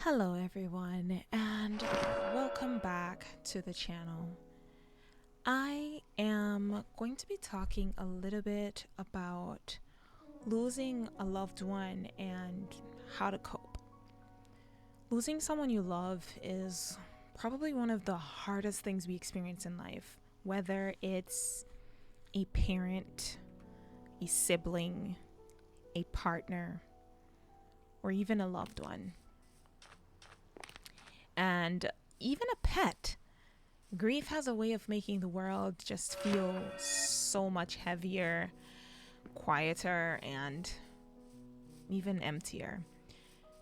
Hello everyone and welcome back to the channel. I am going to be talking a little bit about losing a loved one and how to cope. Losing someone you love is probably one of the hardest things we experience in life, whether it's a parent, a sibling, a partner, or even a loved one. And even a pet. Grief has a way of making the world just feel so much heavier, quieter, and even emptier.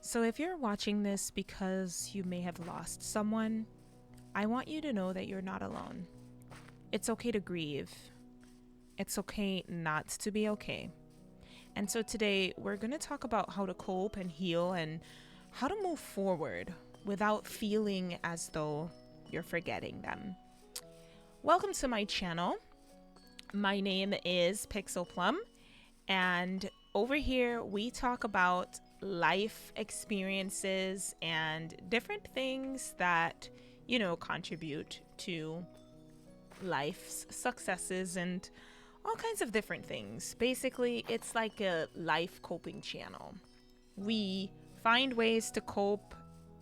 So if you're watching this because you may have lost someone, I want you to know that you're not alone. It's okay to grieve. It's okay not to be okay. And so today we're going to talk about how to cope and heal and how to move forward without feeling as though you're forgetting them. Welcome to my channel. My name is Pixel Plum, and over here we talk about life experiences and different things that, contribute to life's successes and all kinds of different things. Basically, it's like a life coping channel. We find ways to cope.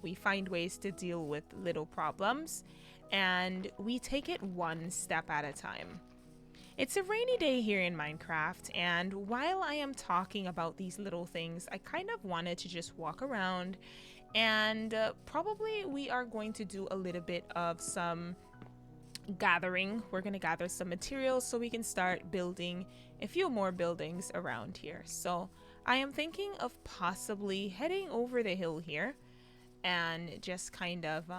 We find ways to deal with little problems, and we take it one step at a time. It's a rainy day here in Minecraft, and while I am talking about these little things, I kind of wanted to just walk around, and probably we are going to do a little bit of some gathering. We're going to gather some materials so we can start building a few more buildings around here. So I am thinking of possibly heading over the hill here and just kind of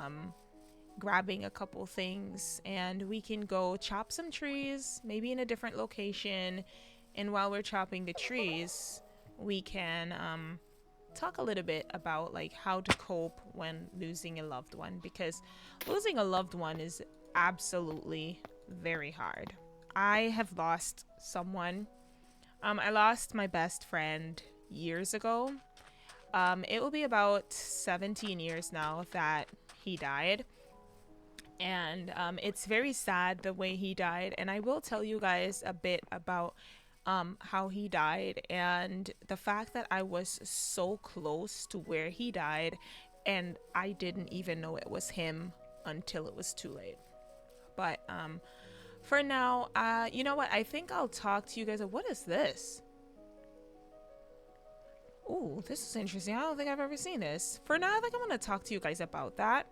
grabbing a couple things, and we can go chop some trees, maybe in a different location. And while we're chopping the trees, we can talk a little bit about like how to cope when losing a loved one, because losing a loved one is absolutely very hard. I have lost someone. I lost my best friend years ago. It will be about 17 years now that he died. And it's very sad the way he died. And I will tell you guys a bit about how he died and the fact that I was so close to where he died and I didn't even know it was him until it was too late. But for now, you know what? I think I'll talk to you guys. What is this? Ooh, this is interesting. I don't think I've ever seen this. For now, I think I'm going to talk to you guys about that.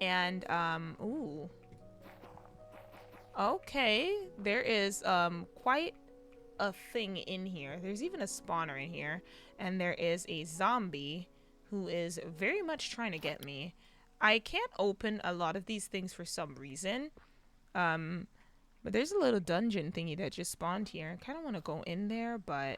And, ooh. Okay, there is, quite a thing in here. There's even a spawner in here. And there is a zombie who is very much trying to get me. I can't open a lot of these things for some reason. But there's a little dungeon thingy that just spawned here. I kind of want to go in there, but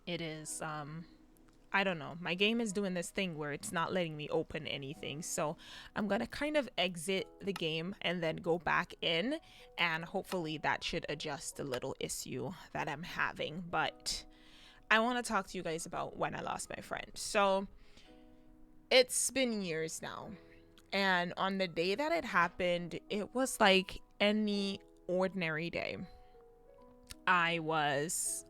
it is, I don't know. My game is doing this thing where it's not letting me open anything. So I'm going to kind of exit the game and then go back in. And hopefully that should adjust the little issue that I'm having. But I want to talk to you guys about when I lost my friend. So it's been years now. And on the day that it happened, it was like any ordinary day. I was,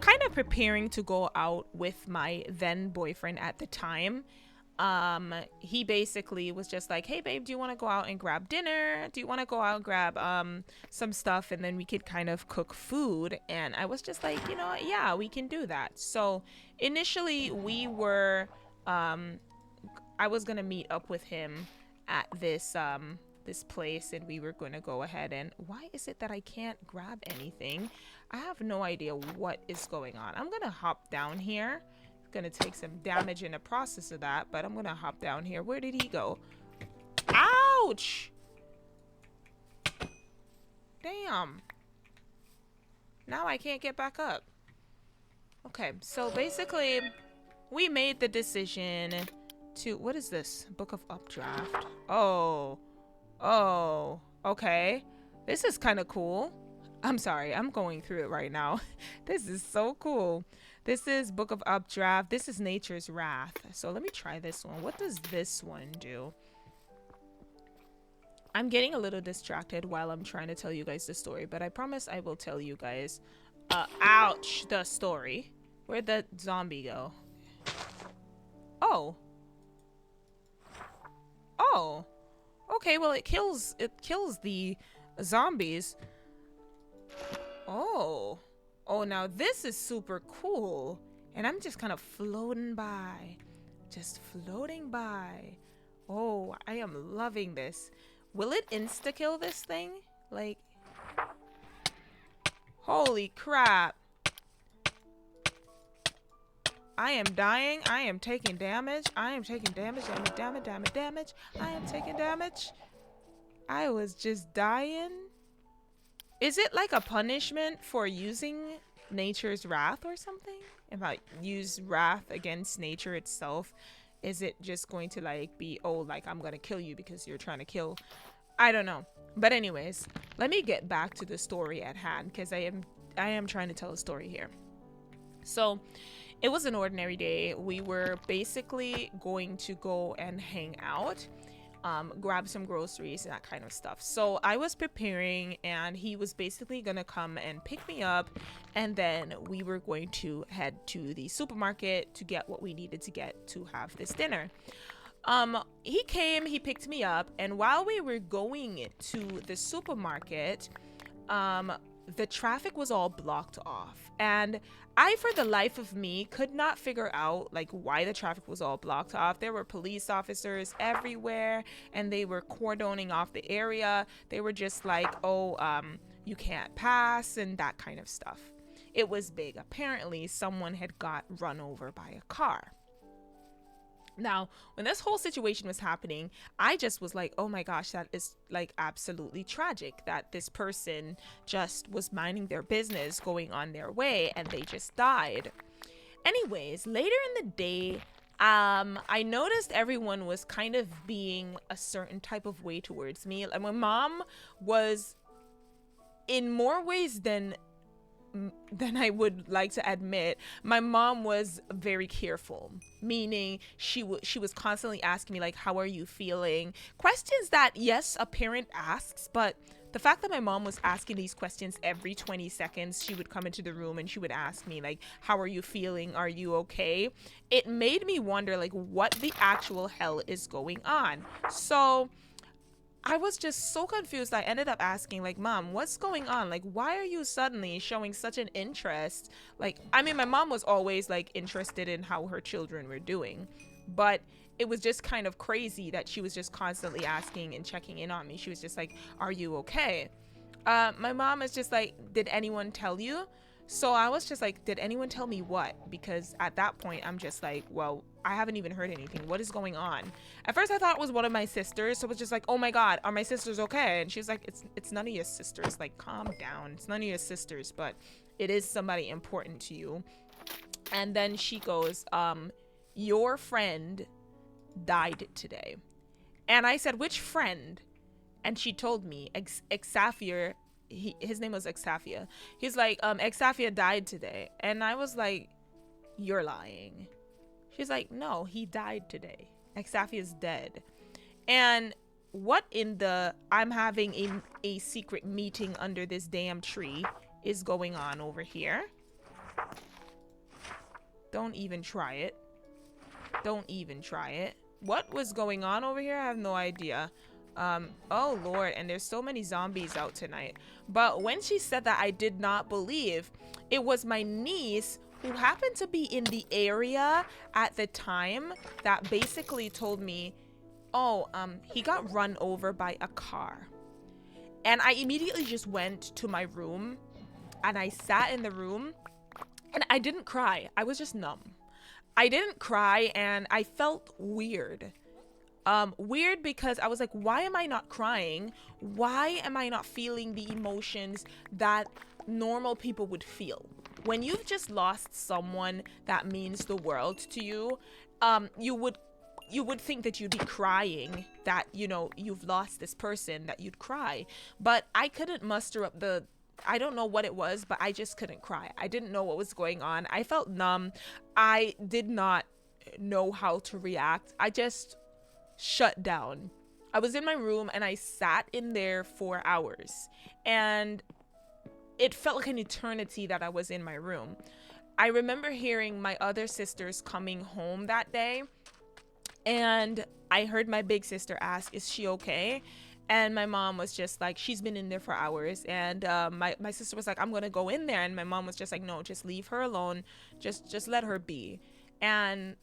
kind of preparing to go out with my then boyfriend at the time. He basically was just like, hey babe, do you want to go out and grab dinner? Do you want to go out and grab some stuff, and then we could kind of cook food? And I was just like, you know what? Yeah, we can do that. So initially we were I was gonna meet up with him at this this place, and we were going to go ahead and why is it that I can't grab anything? I have no idea what is going on. I'm gonna hop down here. It's gonna take some damage in the process of that, but I'm gonna hop down here. Where did he go? Ouch! Damn. Now I can't get back up. Okay, so basically we made the decision to, what is this? Book of Updraft. Oh, okay. This is kind of cool. I'm sorry, I'm going through it right now. This is so cool. This is Book of Updraft. This is Nature's Wrath. So let me try this one. What does this one do? I'm getting a little distracted while I'm trying to tell you guys the story, but I promise I will tell you guys, ouch, the story. Where'd the zombie go? Oh. Oh. Okay, well it kills the zombies. Oh. Oh, now this is super cool. And I'm just kind of floating by. Just floating by. Oh, I am loving this. Will it insta-kill this thing? Like, holy crap. I am dying. I am taking damage. I am taking damage. Damage. I am taking damage. I was just dying. Is it like a punishment for using nature's wrath or something? If I use wrath against nature itself, is it just going to like be, oh, like I'm gonna kill you because you're trying to kill? I don't know. But anyways, let me get back to the story at hand, because I am trying to tell a story here. So it was an ordinary day. We were basically going to go and hang out, grab some groceries and that kind of stuff. So I was preparing, and he was basically gonna come and pick me up, and then we were going to head to the supermarket to get what we needed to get to have this dinner. He came, he picked me up, and while we were going to the supermarket, the traffic was all blocked off, and I, for the life of me, could not figure out like why the traffic was all blocked off. There were police officers everywhere, and they were cordoning off the area. They were just like, oh, you can't pass and that kind of stuff. It was big. Apparently someone had got run over by a car. Now, when this whole situation was happening, I just was like, oh my gosh, that is like absolutely tragic that this person just was minding their business, going on their way, and they just died. Anyways, later in the day, I noticed everyone was kind of being a certain type of way towards me. Like, my mom was, in more ways than I would like to admit, my mom was very careful, meaning she was constantly asking me like, how are you feeling? Questions that, yes, a parent asks, but the fact that my mom was asking these questions every 20 seconds, she would come into the room and she would ask me like, how are you feeling? Are you okay? It made me wonder like what the actual hell is going on. So I was just so confused. I ended up asking like, Mom, what's going on? Like, why are you suddenly showing such an interest? Like, I mean, my mom was always like interested in how her children were doing, but it was just kind of crazy that she was just constantly asking and checking in on me. She was just like, are you okay? My mom is just like, did anyone tell you? So I was just like, did anyone tell me what? Because at that point, I'm just like, well, I haven't even heard anything. What is going on? At first, I thought it was one of my sisters. So I was just like, oh my God, are my sisters okay? And she was like, it's none of your sisters. Like, calm down. It's none of your sisters, but it is somebody important to you. And then she goes, your friend died today. And I said, which friend? And she told me, Xavier. His name was Xavier. He's like, Xavier died today. And I was like, you're lying. She's like, no, he died today. Xavier's dead. And what in the, I'm having a secret meeting under this damn tree is going on over here? Don't even try it. Don't even try it. What was going on over here? I have no idea. Oh Lord, and there's so many zombies out tonight. But when she said that, I did not believe. It was my niece, who happened to be in the area at the time, that basically told me, oh, he got run over by a car. And I immediately just went to my room, and I sat in the room, and I didn't cry. I was just numb. I didn't cry, and I felt weird. Weird because I was like, why am I not crying? Why am I not feeling the emotions that normal people would feel? When you've just lost someone that means the world to you, you would think that you'd be crying, that, you know, you've lost this person, that you'd cry. But I couldn't muster up the I don't know what it was, but I just couldn't cry. I didn't know what was going on. I felt numb. I did not know how to react. I just shut down. I was in my room and I sat in there for hours, and it felt like an eternity that I was in my room. I remember hearing my other sisters coming home that day, and I heard my big sister ask, "Is she okay?" And my mom was just like, "She's been in there for hours." And my sister was like, "I'm gonna go in there," and my mom was just like, "No, just leave her alone. Just let her be." And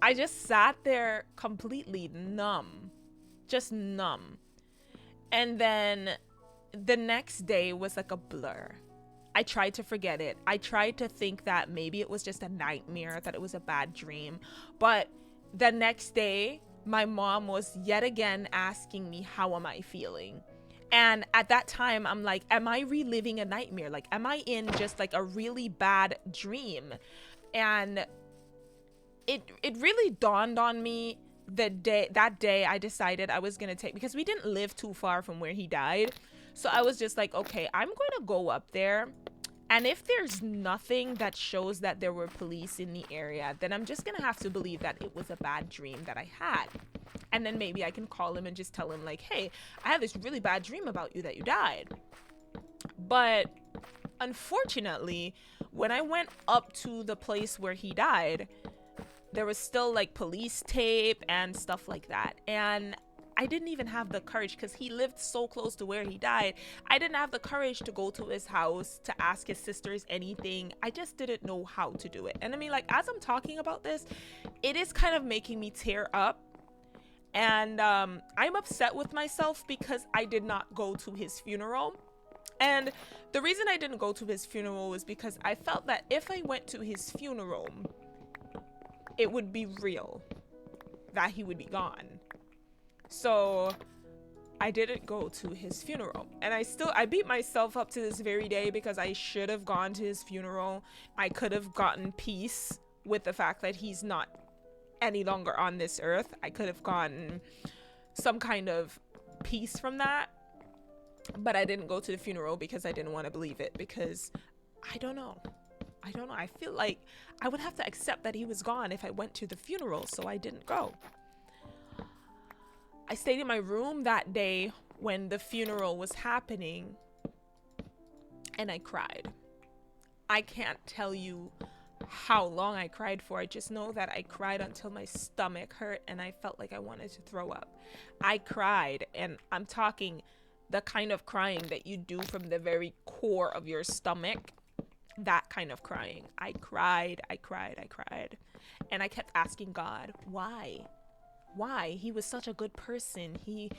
I just sat there completely numb, just numb. And then the next day was like a blur. I tried to forget it. I tried to think that maybe it was just a nightmare, that it was a bad dream. But the next day, my mom was yet again asking me, "How am I feeling?" And at that time, I'm like, am I reliving a nightmare? Like, am I in just like a really bad dream? And it really dawned on me that day I decided I was gonna take, because we didn't live too far from where he died. So I was just like, okay, I'm going to go up there. And if there's nothing that shows that there were police in the area, then I'm just going to have to believe that it was a bad dream that I had. And then maybe I can call him and just tell him like, "Hey, I had this really bad dream about you that you died." But unfortunately, when I went up to the place where he died, there was still like police tape and stuff like that. And I didn't even have the courage, because he lived so close to where he died. I didn't have the courage to go to his house to ask his sisters anything. I just didn't know how to do it. And I mean, like, as I'm talking about this, it is kind of making me tear up. And I'm upset with myself because I did not go to his funeral. And the reason I didn't go to his funeral was because I felt that if I went to his funeral, it would be real, that he would be gone. So I didn't go to his funeral. And I beat myself up to this very day, because I should have gone to his funeral. I could have gotten peace with the fact that he's not any longer on this earth. I could have gotten some kind of peace from that. But I didn't go to the funeral because I didn't want to believe it, because I don't know. I feel like I would have to accept that he was gone if I went to the funeral, so I didn't go. I stayed in my room that day when the funeral was happening, and I cried. I can't tell you how long I cried for. I just know that I cried until my stomach hurt and I felt like I wanted to throw up. I cried, and I'm talking the kind of crying that you do from the very core of your stomach. That kind of crying. I cried. And I kept asking God, why? He was such a good person. He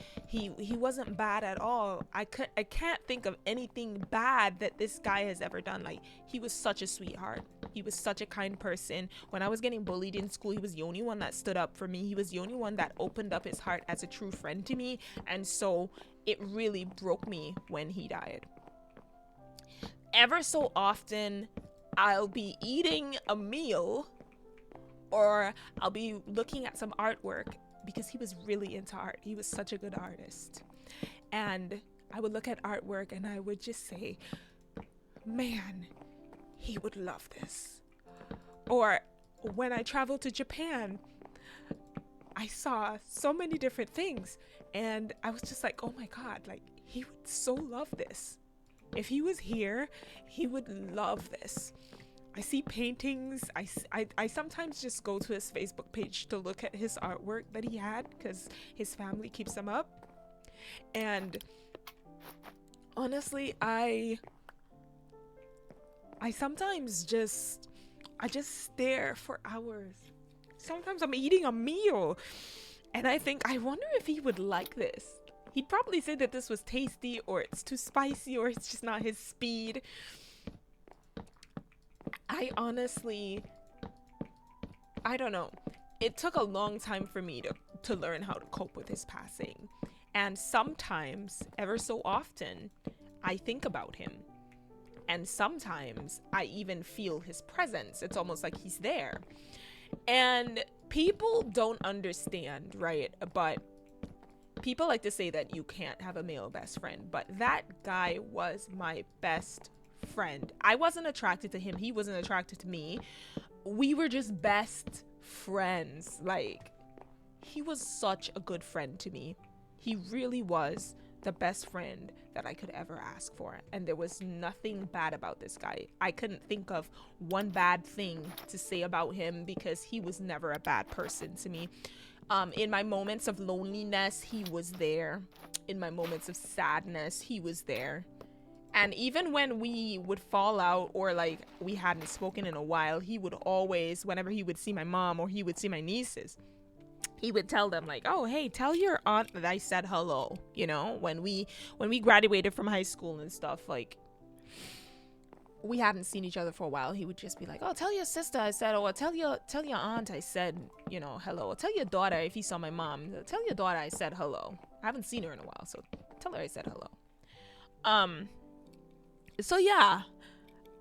wasn't bad at all. I can't think of anything bad that this guy has ever done. Like, he was such a sweetheart. He was such a kind person. When I was getting bullied in school, he was the only one that stood up for me. He was the only one that opened up his heart as a true friend to me. And so it really broke me when he died. Ever so often, I'll be eating a meal, or I'll be looking at some artwork, because he was really into art. He was such a good artist. And I would look at artwork and I would just say, "Man, he would love this." Or when I traveled to Japan, I saw so many different things, and I was just like, oh my God, like, he would so love this. If he was here, he would love this. I see paintings. I sometimes just go to his Facebook page to look at his artwork that he had, because his family keeps them up. And honestly, I sometimes just stare for hours. Sometimes I'm eating a meal and I think, I wonder if he would like this. He'd probably say that this was tasty, or it's too spicy, or it's just not his speed. I honestly, I don't know. It took a long time for me to learn how to cope with his passing. And sometimes, ever so often, I think about him. And sometimes I even feel his presence. It's almost like he's there. And people don't understand, right? But people like to say that you can't have a male best friend, but that guy was my best friend. I wasn't attracted to him. He wasn't attracted to me. We were just best friends. Like, he was such a good friend to me. He really was the best friend that I could ever ask for. And there was nothing bad about this guy. I couldn't think of one bad thing to say about him because he was never a bad person to me. In my moments of loneliness, he was there. In my moments of sadness, he was there. And even when we would fall out or like we hadn't spoken in a while, he would always, whenever he would see my mom or he would see my nieces, he would tell them like, oh, hey, tell your aunt that I said hello. You know, when we graduated from high school and stuff, like, we hadn't seen each other for a while. He would just be like, oh, tell your sister I said, or tell your aunt I said, you know, hello. Or tell your daughter, if he saw my mom, tell your daughter I said hello. I haven't seen her in a while, so tell her I said hello. So yeah,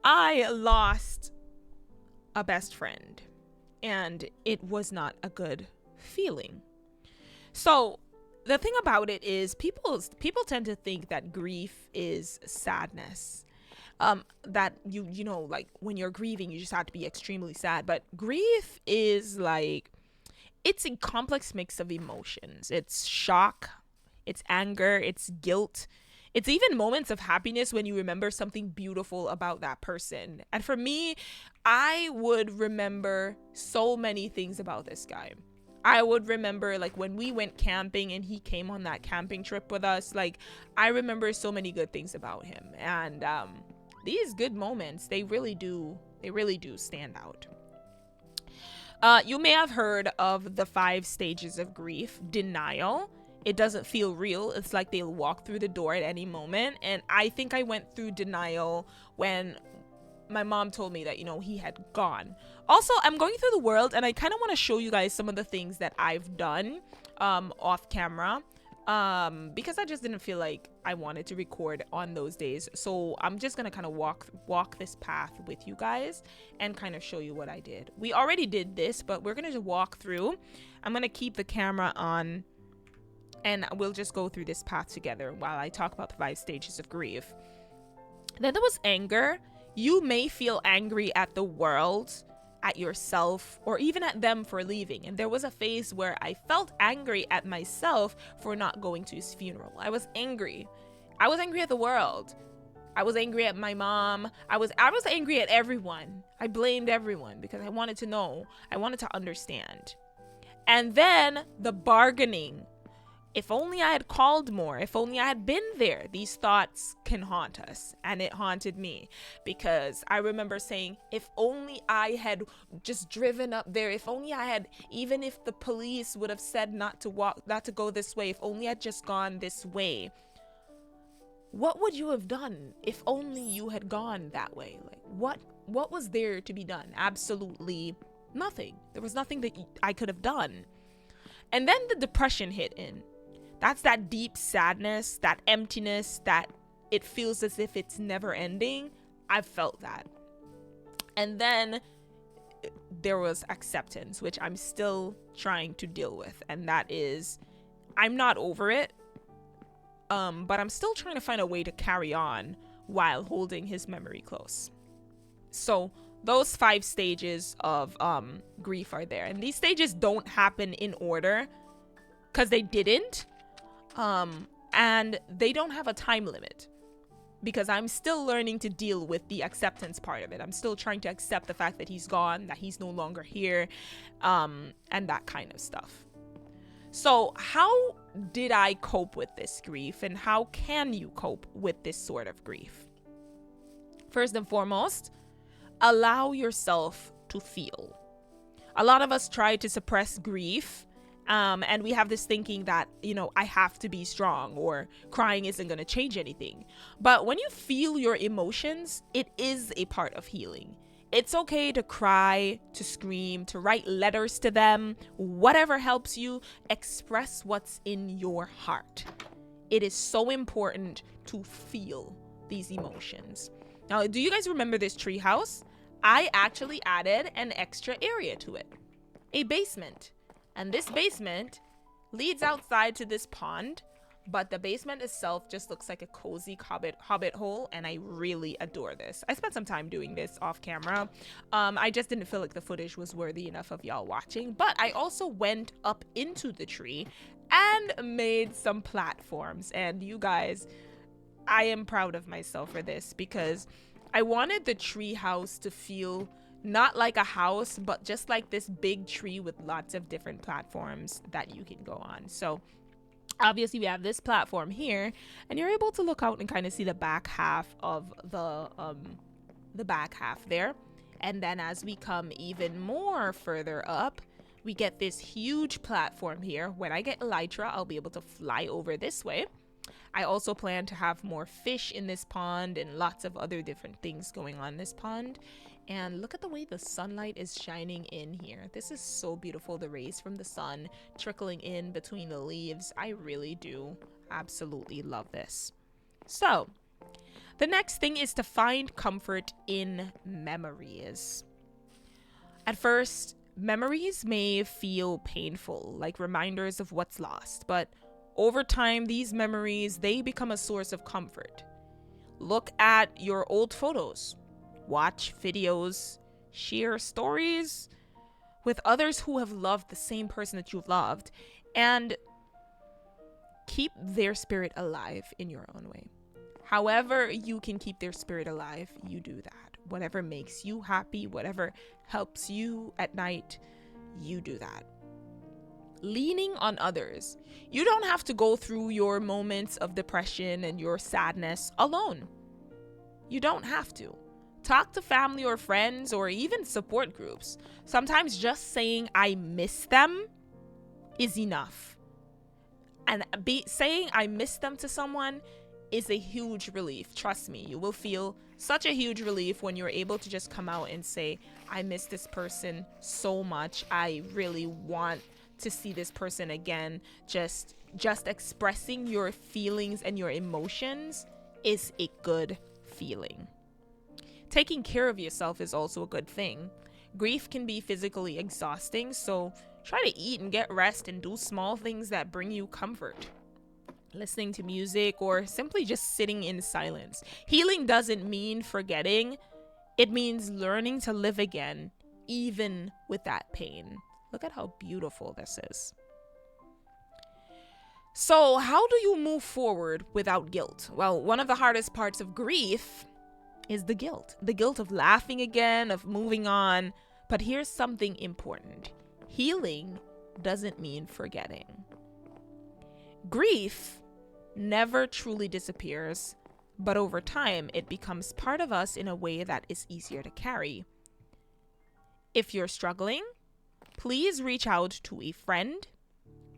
I lost a best friend, and it was not a good feeling. So the thing about it is people tend to think that grief is sadness. That you know, like when you're grieving, you just have to be extremely sad. But grief is like, it's a complex mix of emotions. It's shock, it's anger, it's guilt. It's even moments of happiness when you remember something beautiful about that person. And for me, I would remember so many things about this guy. I would remember like when we went camping and he came on that camping trip with us. Like, I remember so many good things about him. And these good moments, they really do stand out. You may have heard of the 5 stages of grief. Denial. It doesn't feel real. It's like they'll walk through the door at any moment. And I think I went through denial when my mom told me that, you know, he had gone. Also, I'm going through the world and I kind of want to show you guys some of the things that I've done off camera. Because I just didn't feel like I wanted to record on those days. So I'm just going to kind of walk this path with you guys and kind of show you what I did. We already did this, but we're going to walk through. I'm going to keep the camera on and we'll just go through this path together while I talk about the 5 stages of grief. Then there was anger. You may feel angry at the world, at yourself, or even at them for leaving. And there was a phase where I felt angry at myself for not going to his funeral. I was angry. I was angry at the world. I was angry at my mom. I was angry at everyone. I blamed everyone because I wanted to know. I wanted to understand. And then the bargaining. If only I had called more, if only I had been there. These thoughts can haunt us, and it haunted me because I remember saying, if only I had just driven up there, if only I had, even if the police would have said not to go this way, if only I'd just gone this way. What would you have done if only you had gone that way? Like, what was there to be done? Absolutely nothing. There was nothing that I could have done. And then the depression hit in. That's that deep sadness, that emptiness, that it feels as if it's never ending. I've felt that. And then there was acceptance, which I'm still trying to deal with. And that is, I'm not over it, but I'm still trying to find a way to carry on while holding his memory close. So those 5 stages of grief are there. And these stages don't happen in order because they didn't. And they don't have a time limit because I'm still learning to deal with the acceptance part of it. I'm still trying to accept the fact that he's gone, that he's no longer here, and that kind of stuff. So how did I cope with this grief, and how can you cope with this sort of grief? First and foremost, allow yourself to feel. A lot of us try to suppress grief. And we have this thinking that, you know, I have to be strong or crying isn't going to change anything. But when you feel your emotions, it is a part of healing. It's okay to cry, to scream, to write letters to them, whatever helps you express what's in your heart. It is so important to feel these emotions. Now, do you guys remember this treehouse? I actually added an extra area to it, a basement. And this basement leads outside to this pond, but the basement itself just looks like a cozy hobbit hole, and I really adore this. I spent some time doing this off camera. I just didn't feel like the footage was worthy enough of y'all watching, but I also went up into the tree and made some platforms. And you guys, I am proud of myself for this because I wanted the tree house to feel not like a house, but just like this big tree with lots of different platforms that you can go on. So obviously we have this platform here, and you're able to look out and kind of see the back half of the back half there. And then as we come even more further up, we get this huge platform here. When I get elytra, I'll be able to fly over this way. I also plan to have more fish in this pond and lots of other different things going on in this pond. And look at the way the sunlight is shining in here. This is so beautiful, the rays from the sun trickling in between the leaves. I really do absolutely love this. So the next thing is to find comfort in memories. At first, memories may feel painful, like reminders of what's lost, but over time, these memories, they become a source of comfort. Look at your old photos, watch videos, share stories with others who have loved the same person that you've loved, and keep their spirit alive in your own way. However you can keep their spirit alive, you do that. Whatever makes you happy, whatever helps you at night, you do that. Leaning on others. You don't have to go through your moments of depression and your sadness alone. You don't have to. Talk to family or friends or even support groups. Sometimes just saying I miss them is enough. And saying I miss them to someone is a huge relief. Trust me, you will feel such a huge relief when you're able to just come out and say, I miss this person so much. I really want to see this person again. Just expressing your feelings and your emotions is a good feeling. Taking care of yourself is also a good thing. Grief can be physically exhausting, so try to eat and get rest and do small things that bring you comfort. Listening to music or simply just sitting in silence. Healing doesn't mean forgetting. It means learning to live again, even with that pain. Look at how beautiful this is. So, how do you move forward without guilt? Well, one of the hardest parts of grief is the guilt. The guilt of laughing again, of moving on. But here's something important. Healing doesn't mean forgetting. Grief never truly disappears, but over time, it becomes part of us in a way that is easier to carry. If you're struggling, please reach out to a friend,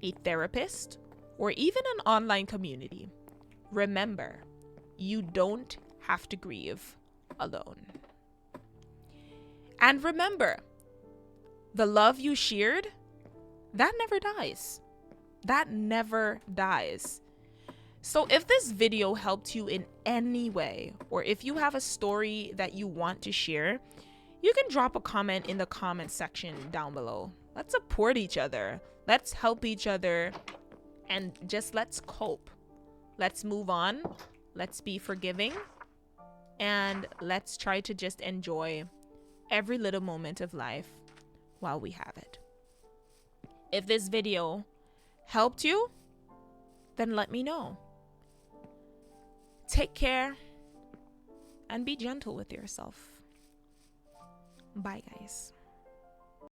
a therapist, or even an online community. Remember, you don't have to grieve alone. And remember, the love you shared, that never dies. That never dies. So if this video helped you in any way, or if you have a story that you want to share, you can drop a comment in the comment section down below. Let's support each other. Let's help each other. And just let's cope. Let's move on. Let's be forgiving. And let's try to just enjoy every little moment of life while we have it. If this video helped you, then let me know. Take care and be gentle with yourself. Bye, guys.